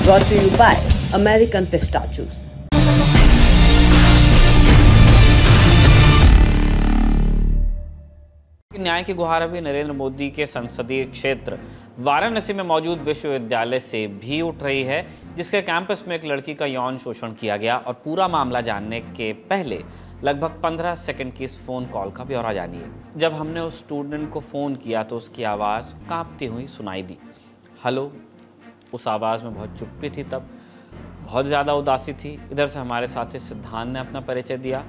brought to you by American Pistachios. न्याय की गुहार अभी नरेंद्र मोदी के संसदीय क्षेत्र वाराणसी में मौजूद विश्वविद्यालय से भी उठ रही है, जिसके कैंपस में एक लड़की का यौन शोषण किया गया। और पूरा मामला जानने के पहले लगभग 15 सेकंड की इस फ़ोन कॉल का ब्यौरा जानिए। जब हमने उस स्टूडेंट को फ़ोन किया तो उसकी आवाज़ कांपती हुई सुनाई दी। हेलो। उस आवाज़ में बहुत चुप्पी थी, तब बहुत ज़्यादा उदासी थी। इधर से हमारे साथी सिद्धांत ने अपना परिचय दिया।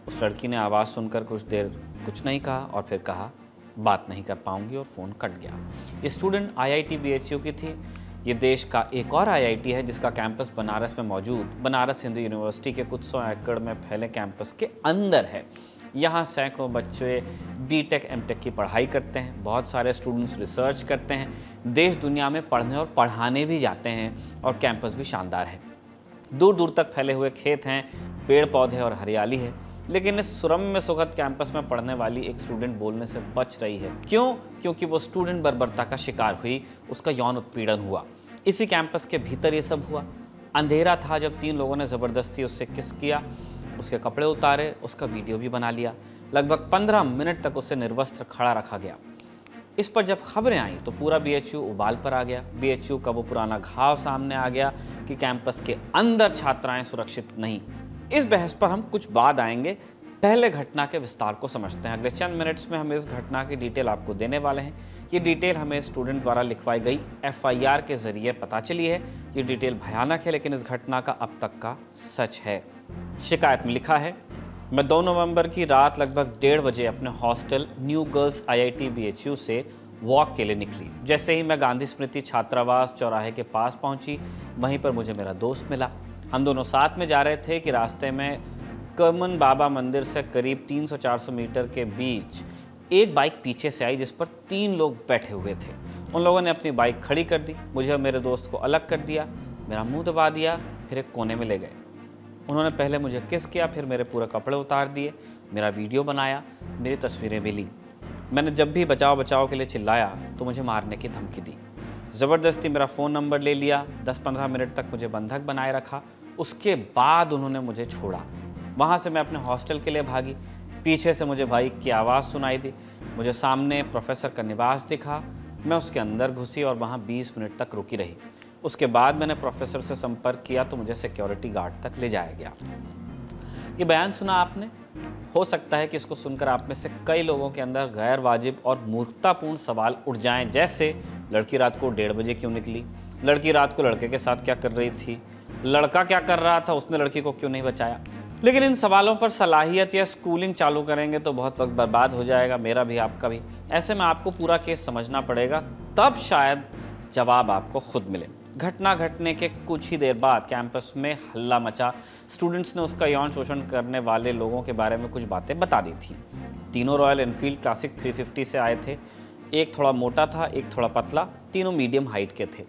उस लड़की ने आवाज़ सुनकर कुछ देर कुछ नहीं कहा और फिर कहा बात नहीं कर पाऊंगी और फ़ोन कट गया। ये स्टूडेंट IIT BHU की थी। ये देश का एक और IIT है जिसका कैंपस बनारस में मौजूद बनारस हिंदू यूनिवर्सिटी के कुछ 100 एकड़ में फैले कैंपस के अंदर है। यहाँ सैकड़ों बच्चे BTech MTech की पढ़ाई करते हैं। बहुत सारे स्टूडेंट्स रिसर्च करते हैं, देश दुनिया में पढ़ने और पढ़ाने भी जाते हैं। और कैंपस भी शानदार है। दूर दूर तक फैले हुए खेत हैं, पेड़ पौधे और हरियाली है। लेकिन इस सुरम्य सुखद कैंपस में पढ़ने वाली एक स्टूडेंट बोलने से बच रही है। क्यों? क्योंकि वो स्टूडेंट बर्बरता का शिकार हुई, उसका यौन उत्पीड़न हुआ। इसी कैंपस के भीतर ये सब हुआ। अंधेरा था जब 3 लोगों ने ज़बरदस्ती उससे किस किया, उसके कपड़े उतारे, उसका वीडियो भी बना लिया। लगभग 15 मिनट तक उसे निर्वस्त्र खड़ा रखा गया। इस पर जब खबरें आई तो पूरा BHU उबाल पर आ गया। BHU का वो पुराना घाव सामने आ गया कि कैंपस के अंदर छात्राएं सुरक्षित नहीं। इस बहस पर हम कुछ बाद आएंगे। पहले घटना के विस्तार को समझते हैं। अगले चंद मिनट्स में हम इस घटना की डिटेल आपको देने वाले हैं। ये डिटेल हमें स्टूडेंट द्वारा लिखवाई गई FIR के जरिए पता चली है। ये डिटेल भयानक है, लेकिन इस घटना का अब तक का सच है। शिकायत में लिखा है, मैं 2 नवंबर की रात लगभग 1:30 बजे अपने hostel new girls IIT BHU से वॉक के लिए निकली। जैसे ही मैं गांधी स्मृति छात्रावास चौराहे के पास पहुंची, वहीं पर मुझे मेरा दोस्त मिला। हम दोनों साथ में जा रहे थे कि रास्ते में कमन बाबा मंदिर से करीब 300-400 मीटर के बीच एक बाइक पीछे से आई जिस पर 3 लोग बैठे हुए थे। उन लोगों ने अपनी बाइक खड़ी कर दी, मुझे और मेरे दोस्त को अलग कर दिया, मेरा मुंह दबा दिया, फिर एक कोने में ले गए। उन्होंने पहले मुझे किस किया, फिर मेरे पूरे कपड़े उतार दिए, मेरा वीडियो बनाया, मेरी तस्वीरें भी ली। मैंने जब भी बचाओ बचाओ के लिए चिल्लाया तो मुझे मारने की धमकी दी। ज़बरदस्ती मेरा फ़ोन नंबर ले लिया। 10-15 मिनट तक मुझे बंधक बनाए रखा। उसके बाद उन्होंने मुझे छोड़ा। वहाँ से मैं अपने हॉस्टल के लिए भागी। पीछे से मुझे बाइक की आवाज़ सुनाई दी। मुझे सामने प्रोफेसर का निवास दिखा। मैं उसके अंदर घुसी और वहाँ 20 मिनट तक रुकी रही। उसके बाद मैंने प्रोफेसर से संपर्क किया तो मुझे सिक्योरिटी गार्ड तक ले जाया गया। ये बयान सुना आपने? हो सकता है कि इसको सुनकर आप में से कई लोगों के अंदर गैर वाजिब और मूर्खतापूर्ण सवाल उठ जाएं, जैसे लड़की रात को 1:30 बजे क्यों निकली? लड़की रात को लड़के के साथ क्या कर रही थी? लड़का क्या कर रहा था? उसने लड़की को क्यों नहीं बचाया? लेकिन इन सवालों पर सलाहियत या स्कूलिंग चालू करेंगे तो बहुत वक्त बर्बाद हो जाएगा, मेरा भी आपका भी। ऐसे में आपको पूरा केस समझना पड़ेगा, तब शायद जवाब आपको खुद मिले। घटना घटने के कुछ ही देर बाद कैंपस में हल्ला मचा। स्टूडेंट्स ने उसका यौन शोषण करने वाले लोगों के बारे में कुछ बातें बता दी थी। तीनों रॉयल एनफील्ड क्लासिक 350 से आए थे। एक थोड़ा मोटा था, एक थोड़ा पतला, तीनों मीडियम हाइट के थे।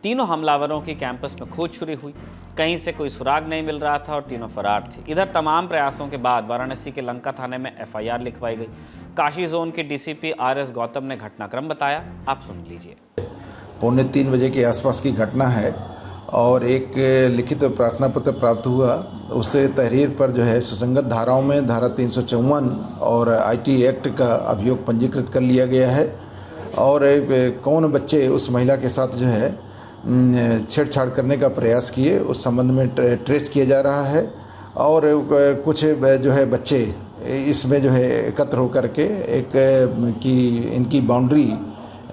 तीनों हमलावरों की कैंपस में खोज शुरू हुई। कहीं से कोई सुराग नहीं मिल रहा था और तीनों फरार थे। इधर तमाम प्रयासों के बाद वाराणसी के लंका थाने में FIR लिखवाई गई। काशी जोन के DCP RS गौतम ने घटनाक्रम बताया, आप सुन लीजिए। 2:45 बजे के आसपास की घटना है और एक लिखित प्रार्थना पत्र प्राप्त हुआ। उससे तहरीर पर जो है सुसंगत धाराओं में धारा 354 और IT एक्ट का अभियोग पंजीकृत कर लिया गया है। और कौन बच्चे उस महिला के साथ जो है छेड़छाड़ करने का प्रयास किए, उस संबंध में ट्रेस किया जा रहा है। और कुछ जो है बच्चे इसमें जो है एकत्र होकर के एक की इनकी बाउंड्री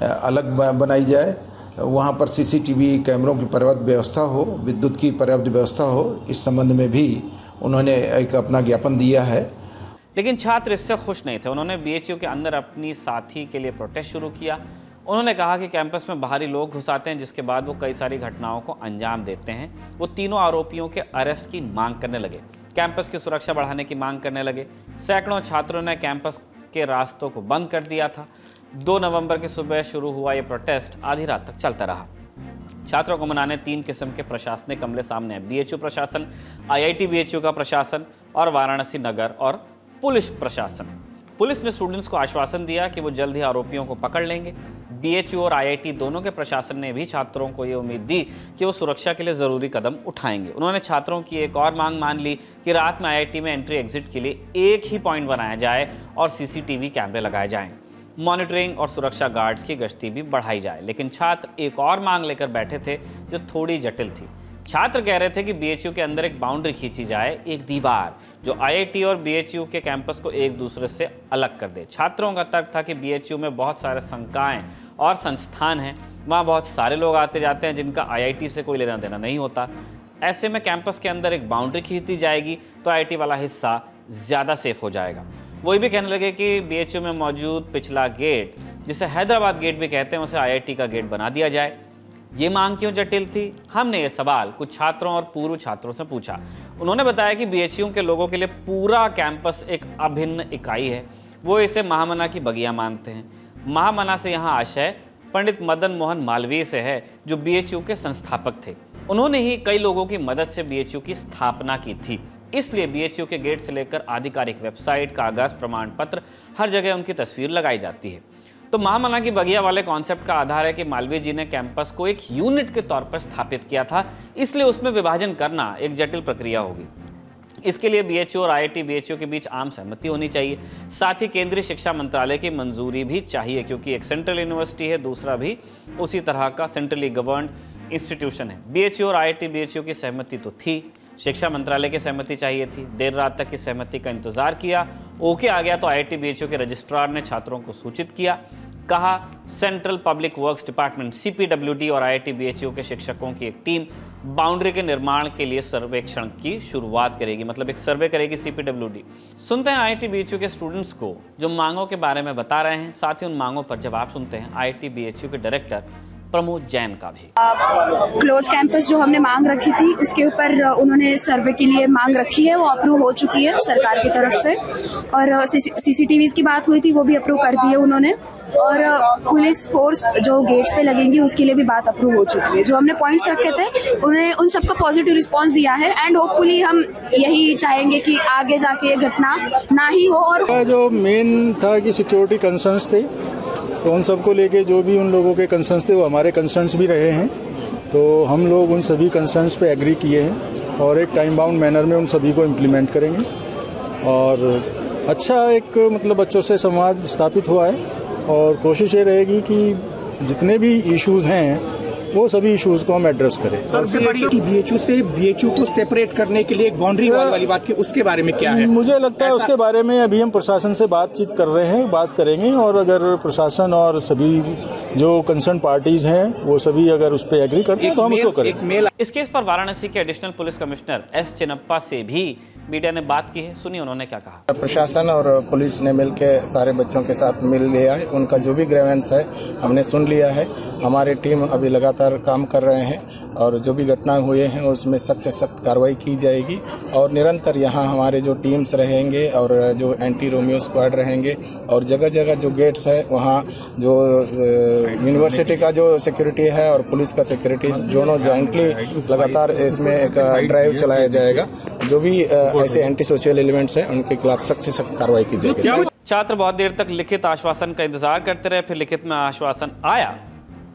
अलग बनाई जाए, वहाँ पर CCTV कैमरों की पर्याप्त व्यवस्था हो, विद्युत की पर्याप्त व्यवस्था हो। इस संबंध में भी उन्होंने एक अपना ज्ञापन दिया है। लेकिन छात्र इससे खुश नहीं थे। उन्होंने BHU के अंदर अपनी साथी के लिए प्रोटेस्ट शुरू किया। उन्होंने कहा कि कैंपस में बाहरी लोग घुस आते हैं, जिसके बाद वो कई सारी घटनाओं को अंजाम देते हैं। वो तीनों आरोपियों के अरेस्ट की मांग करने लगे, कैंपस की सुरक्षा बढ़ाने की मांग करने लगे। सैकड़ों छात्रों ने कैंपस के रास्तों को बंद कर दिया था। 2 नवंबर की सुबह शुरू हुआ ये प्रोटेस्ट आधी रात तक चलता रहा। छात्रों को मनाने 3 किस्म के प्रशासनिक अमले सामने हैं। BHU प्रशासन, IIT BHU का प्रशासन और वाराणसी नगर और पुलिस प्रशासन। पुलिस ने स्टूडेंट्स को आश्वासन दिया कि वो जल्द ही आरोपियों को पकड़ लेंगे। बीएचयू और आईआईटी दोनों के प्रशासन ने भी छात्रों को ये उम्मीद दी कि वो सुरक्षा के लिए ज़रूरी कदम उठाएंगे। उन्होंने छात्रों की एक और मांग मान ली कि रात में आईआईटी में एंट्री एग्जिट के लिए एक ही पॉइंट बनाया जाए और सीसीटीवी कैमरे लगाए जाएं। मॉनिटरिंग और सुरक्षा गार्ड्स की गश्ती भी बढ़ाई जाए। लेकिन छात्र एक और मांग लेकर बैठे थे जो थोड़ी जटिल थी। छात्र कह रहे थे कि बीएचयू के अंदर एक बाउंड्री खींची जाए, एक दीवार जो आईआईटी और बीएचयू के कैंपस को एक दूसरे से अलग कर दे। छात्रों का तर्क था कि बीएचयू में बहुत सारे संकायें और संस्थान हैं, वहाँ बहुत सारे लोग आते जाते हैं जिनका आईआईटी से कोई लेना देना नहीं होता। ऐसे में कैंपस के अंदर एक बाउंड्री खींच दी जाएगी तो आईआईटी वाला हिस्सा ज़्यादा सेफ हो जाएगा। वही भी कहने लगे कि बीएचयू में मौजूद पिछला गेट, जिसे हैदराबाद गेट भी कहते हैं, उसे आईआईटी का गेट बना दिया जाए। ये मांग क्यों जटिल थी? हमने ये सवाल कुछ छात्रों और पूर्व छात्रों से पूछा। उन्होंने बताया कि बीएचयू के लोगों के लिए पूरा कैंपस एक अभिन्न इकाई है। वो इसे महामना की बगिया मानते हैं। महामना से यहाँ आशय पंडित मदन मोहन मालवीय से है, जो बीएचयू के संस्थापक थे। उन्होंने ही कई लोगों की मदद से बीएचयू की स्थापना की थी। इसलिए बीएचयू के गेट से लेकर आधिकारिक वेबसाइट, कागज, प्रमाण पत्र, हर जगह उनकी तस्वीर लगाई जाती है। तो महामना की बगिया वाले कॉन्सेप्ट का आधार है कि मालवीय जी ने कैंपस को एक यूनिट के तौर पर स्थापित किया था, इसलिए उसमें विभाजन करना एक जटिल प्रक्रिया होगी। इसके लिए बीएचयू और आईआईटी बीएचयू के बीच आम सहमति होनी चाहिए। साथ ही केंद्रीय शिक्षा मंत्रालय की मंजूरी भी चाहिए, क्योंकि एक सेंट्रल यूनिवर्सिटी है, दूसरा भी उसी तरह का सेंट्रली गवर्न्ड इंस्टीट्यूशन है। बीएचयू और आईआईटी बीएचयू की सहमति तो थी, शिक्षा मंत्रालय की सहमति चाहिए थी। देर रात तक की सहमति का इंतजार किया, ओके आ गया तो आईआईटी बीएचयू के रजिस्ट्रार ने छात्रों को सूचित किया। कहा central public works department CPWD और आईआईटी बीएचयू के शिक्षकों की एक टीम बाउंड्री के निर्माण के लिए सर्वेक्षण की शुरुआत करेगी, मतलब एक सर्वे करेगी सीपीडब्ल्यूडी। सुनते हैं आईआईटी बीएचयू के स्टूडेंट्स को जो मांगों के बारे में बता रहे हैं, साथ ही उन मांगों पर जवाब सुनते हैं आईआईटी बीएचयू के डायरेक्टर प्रमोद जैन का भी। क्लोज कैंपस जो हमने मांग रखी थी उसके ऊपर उन्होंने सर्वे के लिए मांग रखी है, वो अप्रूव हो चुकी है सरकार की तरफ से। और सीसीटीवीज की बात हुई थी, वो भी अप्रूव कर दी है उन्होंने। और पुलिस फोर्स जो गेट्स पे लगेंगी उसके लिए भी बात अप्रूव हो चुकी है। जो हमने पॉइंट्स रखे थे उन्होंने उन सबका पॉजिटिव रिस्पांस दिया है। एंड होपफुली हम यही चाहेंगे कि आगे जाके ये घटना ना ही हो। और जो मेन था कि सिक्योरिटी कंसर्न्स थे, तो उन सबको लेके जो भी उन लोगों के कंसर्न्स थे वो हमारे कंसर्न्स भी रहे हैं। तो हम लोग उन सभी कंसर्न्स पे एग्री किए हैं और एक टाइम बाउंड मैनर में उन सभी को इम्प्लीमेंट करेंगे। और अच्छा एक मतलब बच्चों से संवाद स्थापित हुआ है और कोशिश ये रहेगी कि जितने भी इश्यूज हैं वो सभी इश्यूज को हम एड्रेस करें। सबसे बड़ी बीएचयू से बीएचयू को सेपरेट करने के लिए एक बाउंड्री वॉल वाली बात थी, उसके बारे में क्या है? मुझे लगता है उसके बारे में अभी हम प्रशासन से बातचीत कर रहे हैं, बात करेंगे। और अगर प्रशासन और सभी जो कंसर्न पार्टीज हैं वो सभी अगर उस पर एग्री करते हैं तो हम उसको करेंगे। इस केस पर वाराणसी के additional police commissioner S Chinappa से भी मीडिया ने बात की है, सुनिए उन्होंने क्या कहा। प्रशासन और पुलिस ने मिलकर सारे बच्चों के साथ मिल लिया है, उनका जो भी ग्रीवेंस है हमने सुन लिया है। हमारी टीम अभी लगातार काम कर रहे हैं और जो भी घटनाएं हुए हैं उसमें सख्त से सख्त कार्रवाई की जाएगी। और निरंतर यहाँ हमारे जो टीम्स रहेंगे और जो एंटी रोमियो स्क्वाड रहेंगे और जगह जगह जो गेट्स है वहाँ जो यूनिवर्सिटी का जो सिक्योरिटी है और पुलिस का सिक्योरिटी दोनों जॉइंटली लगातार इसमें एक ड्राइव चलाया जाएगा। जो भी ऐसे एंटी सोशल एलिमेंट्स हैं उनके खिलाफ सख्त से सख्त कार्रवाई की जाएगी। छात्र बहुत देर तक लिखित आश्वासन का इंतजार करते रहे, फिर लिखित में आश्वासन आया,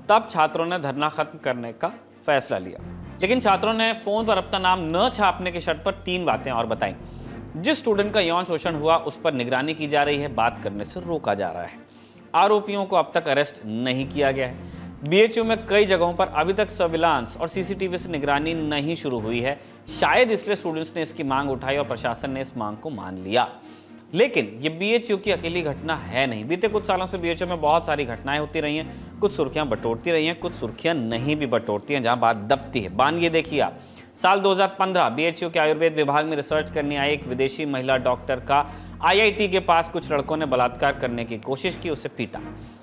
तब छात्रों ने धरना खत्म करने का फैसला लिया। लेकिन छात्रों ने फोन पर अपना नाम न छापने की शर्त पर 3 बातें और बताई। जिस स्टूडेंट का यौन शोषण हुआ उस पर निगरानी की जा रही है, बात करने से रोका जा रहा है। आरोपियों को अब तक अरेस्ट नहीं किया गया है। बीएचयू में कई जगहों पर अभी तक सर्विलांस और सीसीटीवी से निगरानी नहीं शुरू हुई है। शायद इसलिए स्टूडेंट्स ने इसकी मांग उठाई और प्रशासन ने इस मांग को मान लिया। लेकिन ये बीएचयू की अकेली घटना है नहीं। बीते कुछ सालों से बीएचयू में बहुत सारी घटनाएं होती रही हैं, कुछ सुर्खियां बटोरती रही हैं, कुछ सुर्खियां नहीं भी बटोरती हैं, जहां बात दबती है। बानगिए देखिए आप, साल 2015 बीएचयू के आयुर्वेद विभाग में रिसर्च करने आई एक विदेशी महिला डॉक्टर का आईआईटी के पास कुछ लड़कों ने बलात्कार करने की कोशिश की, उसे पीटा।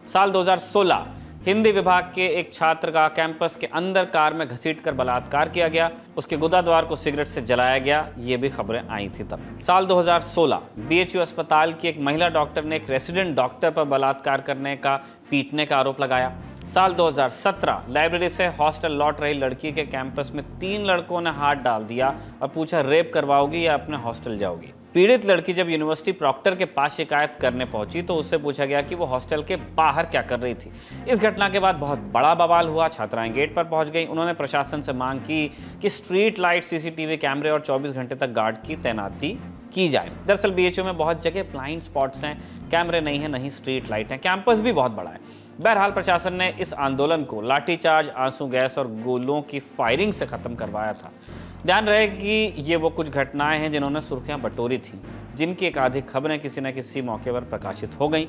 साल 2016 हिंदी विभाग के एक छात्र का कैंपस के अंदर कार में घसीटकर बलात्कार किया गया, उसके गुदाद्वार को सिगरेट से जलाया गया, ये भी खबरें आई थी तब। साल 2016 बीएचयू अस्पताल की एक महिला डॉक्टर ने एक रेसिडेंट डॉक्टर पर बलात्कार करने का, पीटने का आरोप लगाया। साल 2017 लाइब्रेरी से हॉस्टल लौट रही लड़की के कैंपस में 3 लड़कों ने हाथ डाल दिया और पूछा रेप करवाओगी या अपने हॉस्टल जाओगी। पीड़ित लड़की जब यूनिवर्सिटी प्रॉक्टर के पास शिकायत करने पहुंची तो उससे पूछा गया कि वो हॉस्टल के बाहर क्या कर रही थी। इस घटना के बाद बहुत बड़ा बवाल हुआ। छात्राएं गेट पर पहुंच गई। उन्होंने प्रशासन से मांग की कि स्ट्रीट लाइट, सीसीटीवी कैमरे और 24 घंटे तक गार्ड की तैनाती की जाए। दरअसल बीएचयू में बहुत जगह ब्लाइंड स्पॉट्स हैं, कैमरे नहीं है, नहीं स्ट्रीट लाइट है, कैंपस भी बहुत बड़ा है। बहरहाल प्रशासन ने इस आंदोलन को लाठीचार्ज, आंसू गैस और गोलों की फायरिंग से खत्म करवाया था। ध्यान रहे कि ये वो कुछ घटनाएं हैं जिन्होंने सुर्खियां बटोरी थी, जिनकी एकाधिक खबरें किसी न किसी मौके पर प्रकाशित हो गई।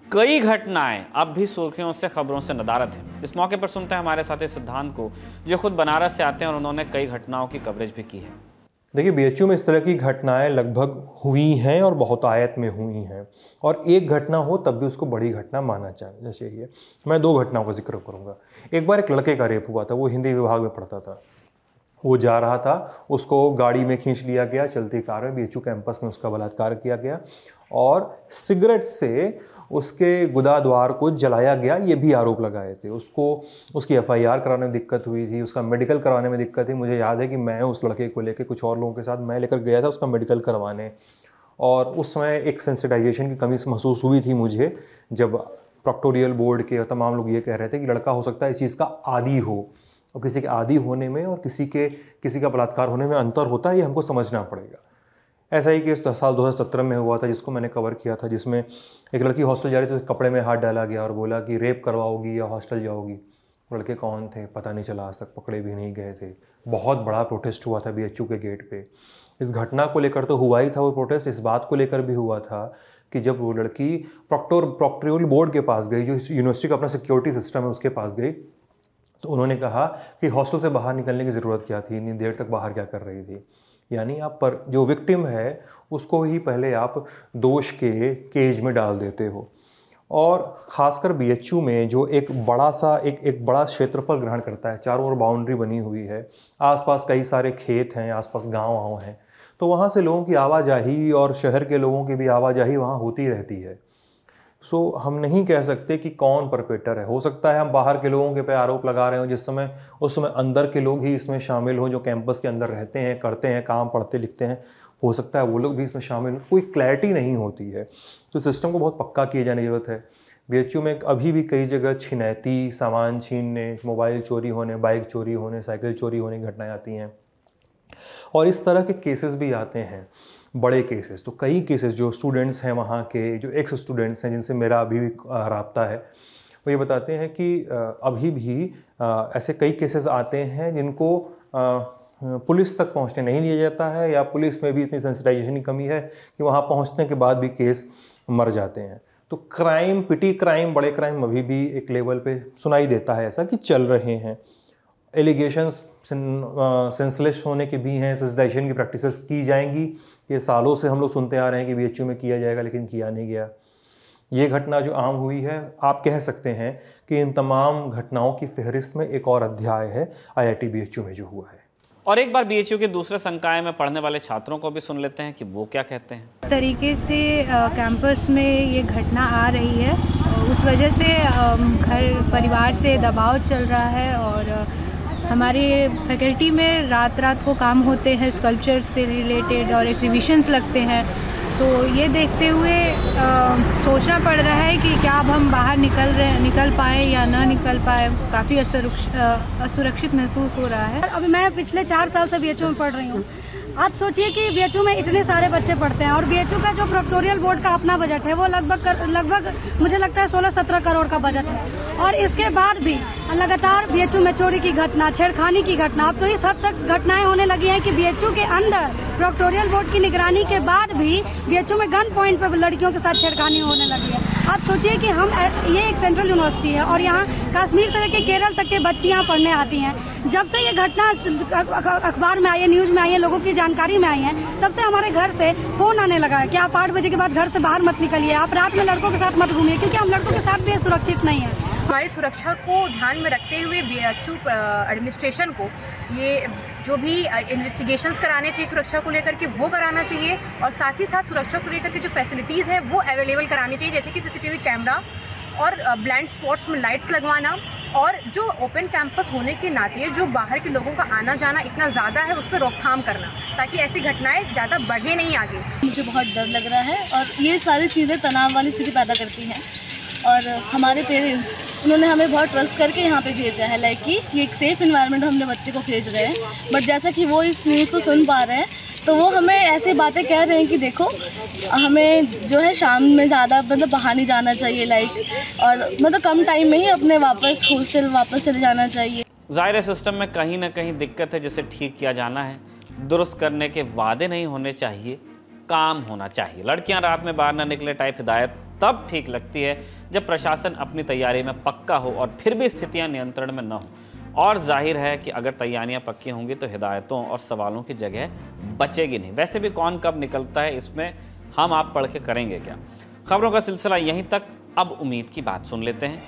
कई घटनाएं अब भी सुर्खियों से, खबरों से नदारद हैं। इस मौके पर सुनते हैं हमारे साथी सिद्धांत को, जो खुद बनारस से आते हैं और उन्होंने कई घटनाओं की कवरेज भी की है। देखिए, बीएचयू में इस तरह की घटनाएं लगभग हुई हैं और बहुतायत में हुई हैं, और एक घटना हो तब भी उसको बड़ी घटना माना चाहिए। मैं 2 घटनाओं का जिक्र करूंगा। एक बार एक लड़के का रेप हुआ था, वो हिंदी विभाग में पढ़ता था। वो जा रहा था, उसको गाड़ी में खींच लिया गया, चलती कार में, बीएचयू कैंपस में उसका बलात्कार किया गया और सिगरेट से उसके गुदाद्वार को जलाया गया, ये भी आरोप लगाए थे। उसको उसकी एफआईआर कराने में दिक्कत हुई थी, उसका मेडिकल करवाने में दिक्कत थी। मुझे याद है कि मैं उस लड़के को लेकर कुछ और लोगों के साथ मैं लेकर गया था उसका मेडिकल करवाने, और उस समय एक सेंसिटाइजेशन की कमी महसूस हुई थी मुझे, जब प्रॉक्टोरियल बोर्ड के तमाम लोग ये कह रहे थे कि लड़का हो सकता है इस चीज़ का आदी हो, और किसी के आदी होने में और किसी का बलात्कार होने में अंतर होता है, ये हमको समझना पड़ेगा। ऐसा ही केस साल 2017 में हुआ था, जिसको मैंने कवर किया था, जिसमें एक लड़की हॉस्टल जा रही थी, तो कपड़े में हाथ डाला गया और बोला कि रेप करवाओगी या हॉस्टल जाओगी। लड़के कौन थे पता नहीं चला, आज तक पकड़े भी नहीं गए थे। बहुत बड़ा प्रोटेस्ट हुआ था बीएचयू के गेट पे। इस घटना को लेकर तो हुआ ही था वो प्रोटेस्ट, इस बात को लेकर भी हुआ था कि जब वो लड़की प्रॉक्टोरियल बोर्ड के पास गई, जो यूनिवर्सिटी का अपना सिक्योरिटी सिस्टम है उसके पास गई, तो उन्होंने कहा कि हॉस्टल से बाहर निकलने की ज़रूरत क्या थी, इतनी देर तक बाहर क्या कर रही थी। यानी आप पर जो विक्टिम है उसको ही पहले आप दोष के केज में डाल देते हो। और ख़ासकर बीएचयू में जो एक बड़ा क्षेत्रफल ग्रहण करता है, चारों ओर बाउंड्री बनी हुई है, आसपास कई सारे खेत हैं, आसपास गाँव हैं, तो वहाँ से लोगों की आवाजाही और शहर के लोगों की भी आवाजाही वहाँ होती रहती है। सो हम नहीं कह सकते कि कौन परपेटर है। हो सकता है हम बाहर के लोगों के पे आरोप लगा रहे हो, उस समय अंदर के लोग ही इसमें शामिल हों, जो कैंपस के अंदर रहते हैं, करते हैं काम, पढ़ते लिखते हैं, हो सकता है वो लोग भी इसमें शामिल हो। कोई क्लैरिटी नहीं होती है, तो सिस्टम को बहुत पक्का किए जाने की ज़रूरत है। बीएचयू में अभी भी कई जगह छिनैती, सामान छीनने, मोबाइल चोरी होने, बाइक चोरी होने, साइकिल चोरी होने की घटनाएँ आती हैं, और इस तरह के केसेस भी आते हैं, बड़े केसेस। तो कई केसेस जो स्टूडेंट्स हैं वहाँ के, जो एक्स स्टूडेंट्स हैं जिनसे मेरा अभी भी राब्ता है, वो ये बताते हैं कि अभी भी ऐसे कई केसेस आते हैं जिनको पुलिस तक पहुँचने नहीं दिया जाता है, या पुलिस में भी इतनी सेंसिटाइजेशन की कमी है कि वहाँ पहुँचने के बाद भी केस मर जाते हैं। तो क्राइम, पिटी क्राइम, बड़े क्राइम अभी भी एक लेवल पे सुनाई देता है ऐसा कि चल रहे हैं। एलिगेशंस सेंसलेस होने के भी हैं, सेंसिटाइजेशन की प्रैक्टिसेस की जाएंगी, ये सालों से हम लोग सुनते आ रहे हैं कि बीएचयू में किया जाएगा, लेकिन किया नहीं गया। ये घटना जो आम हुई है, आप कह सकते हैं कि इन तमाम घटनाओं की फहरिस्त में एक और अध्याय है आईआईटी बीएचयू में जो हुआ है। और एक बार बीएचयू के दूसरे संकाय में पढ़ने वाले छात्रों को भी सुन लेते हैं कि वो क्या कहते हैं। तरीके से कैंपस में ये घटना आ रही है, उस वजह से घर परिवार से दबाव चल रहा है, और हमारे फैकल्टी में रात को काम होते हैं, स्कल्पचर से रिलेटेड और एग्जीबिशंस लगते हैं। तो ये देखते हुए सोचना पड़ रहा है कि क्या अब हम बाहर निकल पाए या ना निकल पाए। काफ़ी असुरक्षित महसूस हो रहा है। अभी मैं पिछले 4 साल से बीएचयू में पढ़ रही हूँ। आप सोचिए कि बीएचयू में इतने सारे बच्चे पढ़ते हैं, और बीएचयू का जो प्रॉक्टोरियल बोर्ड का अपना बजट है वो लगभग मुझे लगता है 16-17 करोड़ का बजट है, और इसके बाद भी लगातार बीएचयू में चोरी की घटना, छेड़खानी की घटना, अब तो इस हद तक घटनाएं होने लगी हैं कि बीएचयू के अंदर प्रॉक्टोरियल बोर्ड की निगरानी के बाद भी बीएचयू में गन पॉइंट पर लड़कियों के साथ छेड़खानी होने लगी है। आप सोचिए कि ये एक सेंट्रल यूनिवर्सिटी है, और यहाँ कश्मीर से लेकर केरल तक के बच्चे यहाँ पढ़ने आती हैं। जब से ये घटना अखबार में आई है, न्यूज में आई है, लोगों की जानकारी में आई है, तब से हमारे घर से फोन आने लगा है कि आप 8 बजे के बाद घर से बाहर मत निकलिए, आप रात में लड़कों के साथ मत घूमिए, क्योंकि हम लड़कों के साथ भी सुरक्षित नहीं है। हमारी सुरक्षा को ध्यान में रखते हुए बीएचयू एडमिनिस्ट्रेशन को ये जो भी इन्वेस्टिगेशंस कराने चाहिए सुरक्षा को लेकर के वो कराना चाहिए, और साथ ही साथ सुरक्षा को लेकर के जो फैसिलिटीज़ है वो अवेलेबल करानी चाहिए, जैसे कि सीसीटीवी कैमरा और ब्लाइंड स्पॉट्स में लाइट्स लगवाना, और जो ओपन कैंपस होने के नाते जो बाहर के लोगों का आना जाना इतना ज़्यादा है उस पर रोकथाम करना, ताकि ऐसी घटनाएं ज़्यादा बढ़े नहीं आगे। मुझे बहुत डर लग रहा है और ये सारी चीज़ें तनाव वाली स्थिति पैदा करती हैं, और हमारे पेरेंट्स उन्होंने हमें बहुत ट्रस्ट करके यहाँ पे भेजा है, लाइक कि ये एक सेफ़ इन्वायरमेंट हमने बच्चे को भेज रहे हैं। बट जैसा कि वो इस न्यूज़ को सुन पा रहे हैं तो वो हमें ऐसी बातें कह रहे हैं कि देखो हमें जो है शाम में ज़्यादा मतलब बाहर नहीं जाना चाहिए, लाइक, और मतलब कम टाइम में ही अपने वापस हॉस्टल वापस चले जाना चाहिए। ज़ाहिर सिस्टम में कहीं ना कहीं दिक्कत है जिसे ठीक किया जाना है। दुरुस्त करने के वादे नहीं होने चाहिए, काम होना चाहिए। लड़कियां रात में बाहर ना निकले टाइप हिदायत तब ठीक लगती है जब प्रशासन अपनी तैयारी में पक्का हो और फिर भी स्थितियां नियंत्रण में न हो। और जाहिर है कि अगर तैयारियां पक्की होंगी तो हिदायतों और सवालों की जगह बचेगी नहीं। वैसे भी कौन कब निकलता है इसमें हम आप पढ़ के करेंगे क्या। खबरों का सिलसिला यहीं तक, अब उम्मीद की बात सुन लेते हैं।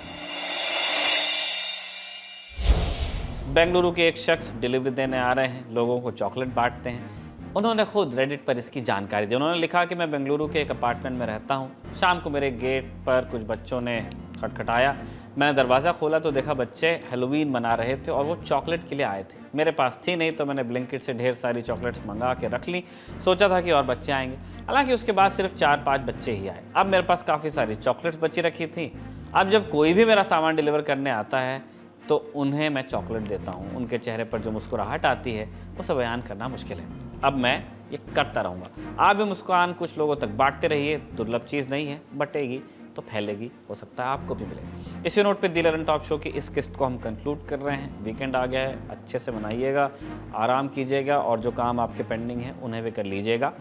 बेंगलुरु के एक शख्स डिलीवरी देने आ रहे हैं, लोगों को चॉकलेट बांटते हैं। उन्होंने खुद रेडिट पर इसकी जानकारी दी। उन्होंने लिखा कि मैं बेंगलुरु के एक अपार्टमेंट में रहता हूँ। शाम को मेरे गेट पर कुछ बच्चों ने खटखटाया। मैंने दरवाज़ा खोला तो देखा बच्चे हैलोवीन मना रहे थे और वो चॉकलेट के लिए आए थे। मेरे पास थी नहीं तो मैंने ब्लिंकिट से ढेर सारी चॉकलेट्स मंगा के रख ली। सोचा था कि और बच्चे आएंगे, हालांकि उसके बाद सिर्फ 4-5 बच्चे ही आए। अब मेरे पास काफ़ी सारी चॉकलेट्स बची रखी थी। अब जब कोई भी मेरा सामान डिलीवर करने आता है तो उन्हें मैं चॉकलेट देता हूँ। उनके चेहरे पर जो मुस्कुराहट आती है उसे बयान करना मुश्किल है। अब मैं ये करता रहूँगा। आप भी मुस्कुरान कुछ लोगों तक बांटते रहिए। दुर्लभ चीज़ नहीं है, बटेगी तो फैलेगी, हो सकता है आपको भी मिले। इसी नोट पे दी ललन टॉप शो की इस किस्त को हम कंक्लूड कर रहे हैं। वीकेंड आ गया है, अच्छे से मनाइएगा, आराम कीजिएगा और जो काम आपके पेंडिंग हैं उन्हें भी कर लीजिएगा।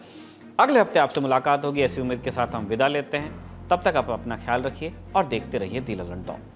अगले हफ्ते आपसे मुलाकात होगी, ऐसी उम्मीद के साथ हम विदा लेते हैं। तब तक आप अपना ख्याल रखिए और देखते रहिए दी ललन टॉप।